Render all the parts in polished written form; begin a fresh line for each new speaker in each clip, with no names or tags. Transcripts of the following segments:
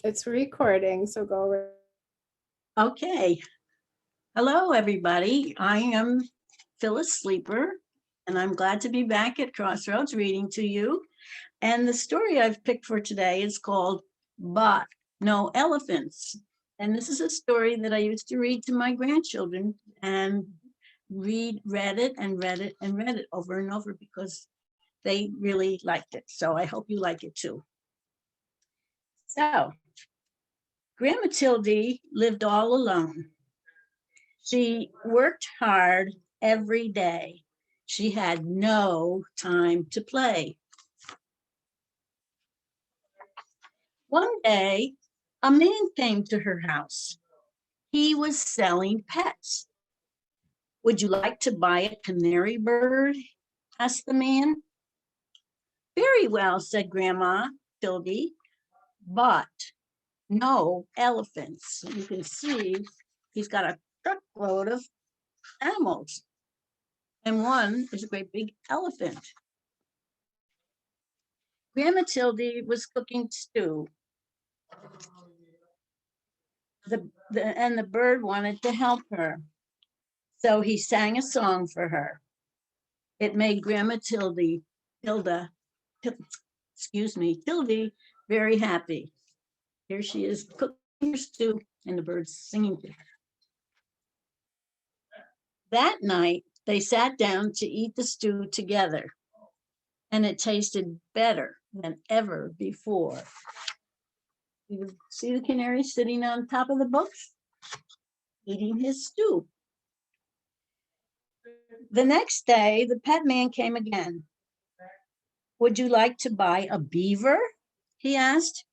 It's recording, so go.
Okay. Hello, everybody. I am Phyllis Sleeper, and I'm glad to be back at Crossroads reading to you. And the story I've picked for today is called But No Elephants. And this is a story that I used to read to my grandchildren and read it and read it and read it over and over because they really liked it. So I hope you like it too. So, Grandma Tildy lived all alone. She worked hard every day. She had no time to play. One day, a man came to her house. He was selling pets. Would you like to buy a canary bird? Asked the man. Very well, said Grandma Tildy, but no elephants. You can see he's got a truckload of animals, and one is a great big elephant. Grandma Tildy was cooking stew. And the bird wanted to help her. So he sang a song for her. It made Grandma Tildy very happy. Here she is cooking her stew and the bird's singing to her. That night, they sat down to eat the stew together, and it tasted better than ever before. You see the canary sitting on top of the books, eating his stew. The next day, the pet man came again. Would you like to buy a beaver? He asked.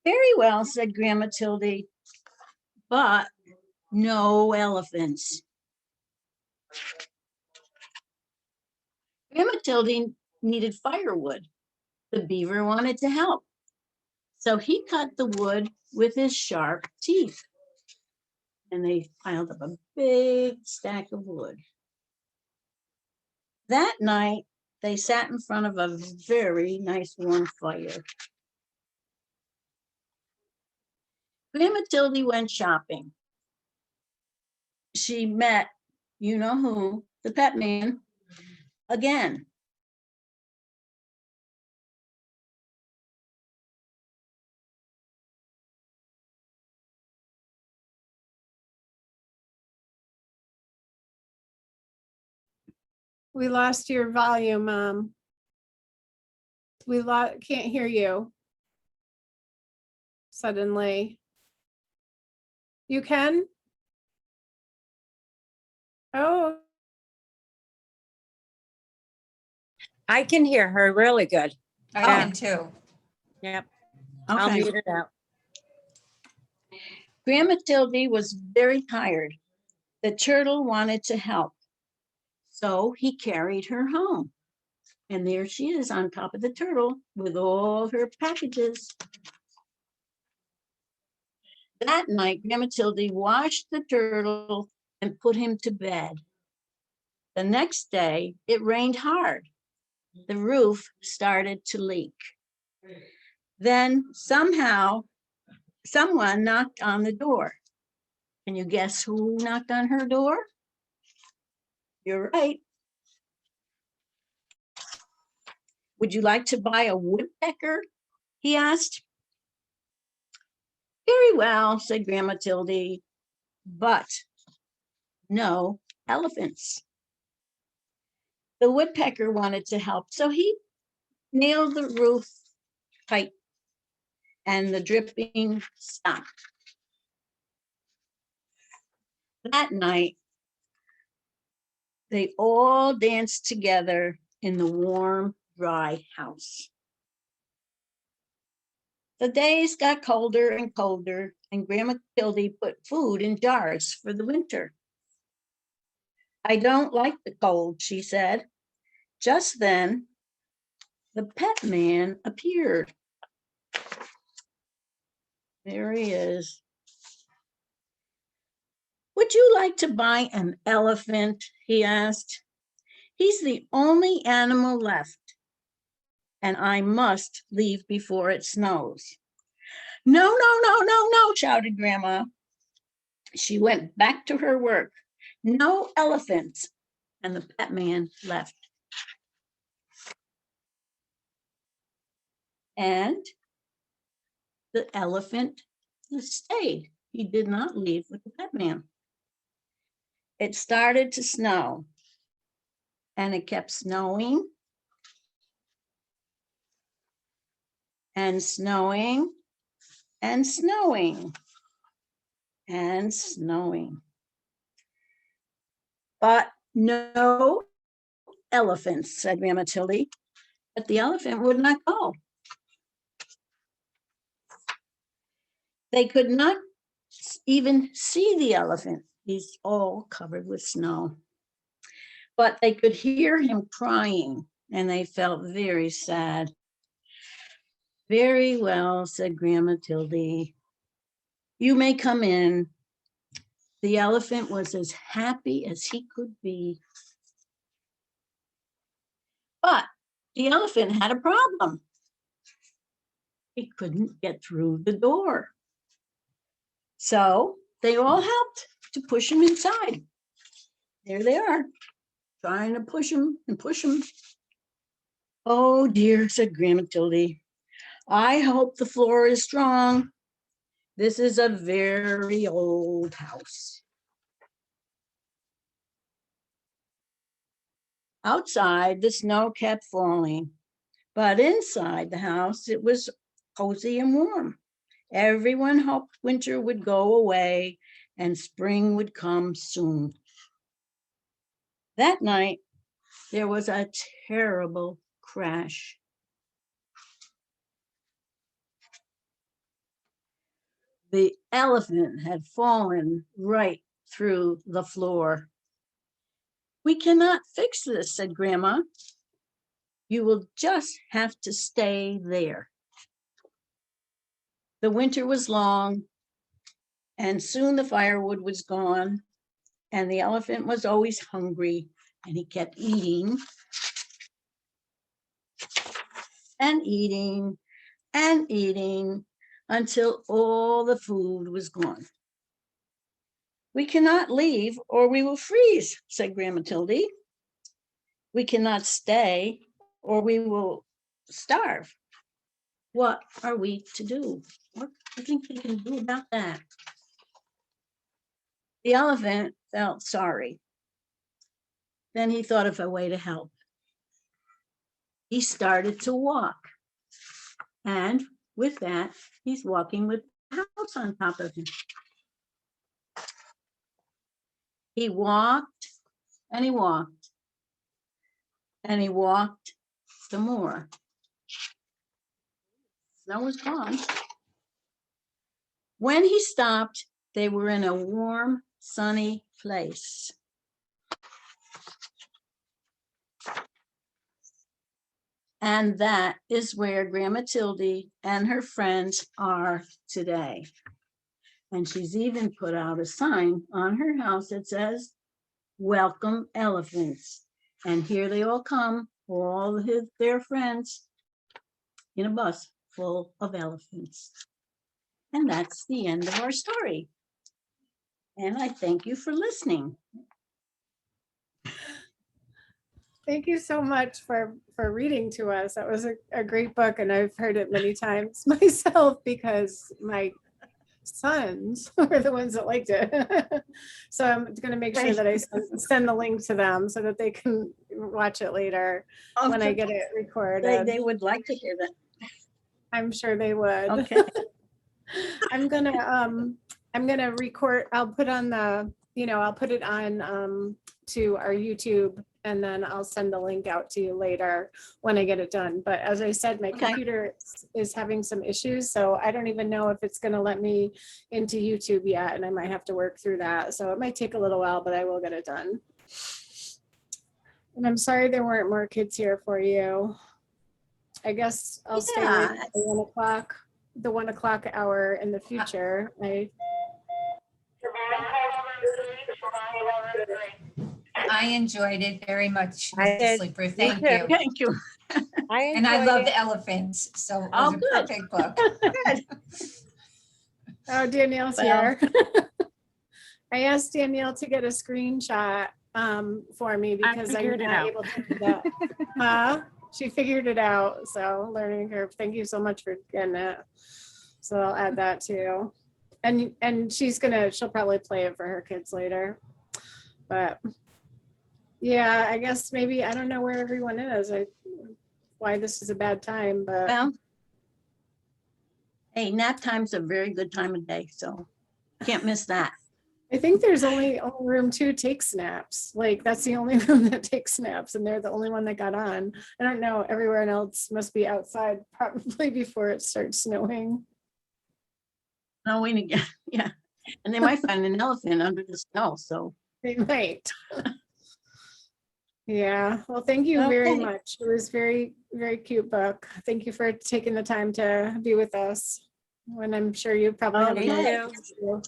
Very well, said Grandma Tildy, but no elephants. Grandma Tildy needed firewood. The beaver wanted to help. So he cut the wood with his sharp teeth. And they piled up a big stack of wood. That night, they sat in front of a very nice warm fire. Grandma Tildy went shopping. She met, you know who, the pet man, again.
We lost your volume, Mom. We can't hear you. Suddenly. You can? Oh.
I can hear her really good.
I can too.
Yep.
Okay.
I'll mute it out.
Grandma Tildy was very tired. The turtle wanted to help. So he carried her home. And there she is on top of the turtle with all her packages. That night, Grandma Tildy washed the turtle and put him to bed. The next day, it rained hard. The roof started to leak. Then somehow, someone knocked on the door. Can you guess who knocked on her door? You're right. Would you like to buy a woodpecker? He asked. Very well, said Grandma Tildy, but no elephants. The woodpecker wanted to help, so he nailed the roof tight and the dripping stopped. That night, they all danced together in the warm, dry house. The days got colder and colder, and Grandma Tildy put food in jars for the winter. I don't like the cold, she said. Just then, the pet man appeared. There he is. Would you like to buy an elephant? He asked. He's the only animal left, and I must leave before it snows. No, no, no, no, no, shouted Grandma. She went back to her work. No elephants. And the pet man left. And the elephant stayed. He did not leave with the pet man. It started to snow, and it kept snowing and snowing and snowing and snowing. But no elephants, said Grandma Tilly. But the elephant would not go. They could not even see the elephant. He's all covered with snow. But they could hear him crying, and they felt very sad. Very well, said Grandma Tildy. You may come in. The elephant was as happy as he could be. But the elephant had a problem. He couldn't get through the door. So they all helped to push him inside. There they are, trying to push him and push him. Oh dear, said Grandma Tildy. I hope the floor is strong. This is a very old house. Outside, the snow kept falling, but inside the house, it was cozy and warm. Everyone hoped winter would go away and spring would come soon. That night, there was a terrible crash. The elephant had fallen right through the floor. We cannot fix this, said Grandma. You will just have to stay there. The winter was long, and soon the firewood was gone, and the elephant was always hungry, and he kept eating and eating and eating until all the food was gone. We cannot leave or we will freeze, said Grandma Tildy. We cannot stay or we will starve. What are we to do? What do you think we can do about that? The elephant felt sorry. Then he thought of a way to help. He started to walk. And with that, he's walking with the house on top of him. He walked and he walked and he walked some more. Snow was gone. When he stopped, they were in a warm, sunny place. And that is where Grandma Tildy and her friends are today. And she's even put out a sign on her house that says, "Welcome elephants." And here they all come, all their friends, in a bus full of elephants. And that's the end of our story. And I thank you for listening.
Thank you so much for reading to us. That was a great book, and I've heard it many times myself because my sons were the ones that liked it. So I'm going to make sure that I send the link to them so that they can watch it later when I get it recorded.
They would like to hear that.
I'm sure they would.
Okay.
I'm gonna record. I'll put on the, I'll put it on to our YouTube, and then I'll send the link out to you later when I get it done. But as I said, my computer is having some issues, so I don't even know if it's gonna let me into YouTube yet, and I might have to work through that. So it might take a little while, but I will get it done. And I'm sorry there weren't more kids here for you. I guess I'll stay late at the 1 o'clock hour in the future.
I enjoyed it very much,
I
Mr.
did.
Sleeper.
Me
Thank
too.
you.
Thank you.
And I
enjoyed
love
it.
the elephants, so it
Oh,
was a
good.
perfect book.
Good.
Oh, Danielle's
Well.
here. I asked Danielle to get a screenshot for me because I'm
figured it
not
out.
able to do that. She figured it out, so learning curve. Thank you so much for getting it. So I'll add that too. And she'll probably play it for her kids later. But yeah, I guess maybe I don't know where everyone is. Why this is a bad time, but
Well, hey, nap time's a very good time of day, so can't miss that.
I think there's only room 2 takes naps. Like that's the only room that takes naps, and they're the only one that got on. I don't know. Everywhere else must be outside probably before it starts snowing.
No, we, yeah, and they might find an elephant under the snow, so.
They might. Yeah. Well, thank you very
Okay.
much. It was very, very cute book. Thank you for taking the time to be with us. When I'm sure you probably have a
Okay.
million things to do.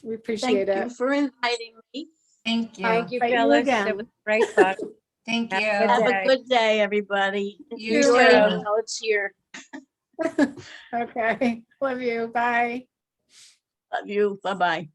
We appreciate
Thank you
it.
for inviting me.
Thank you.
Thank you,
Invite you
Phyllis.
again.
It was a great book.
Thank
Have a
you.
good
Have
day.
a good day, everybody.
You
Enjoy
too.
it while it's here.
Okay. Love you. Bye.
Love you. Bye-bye.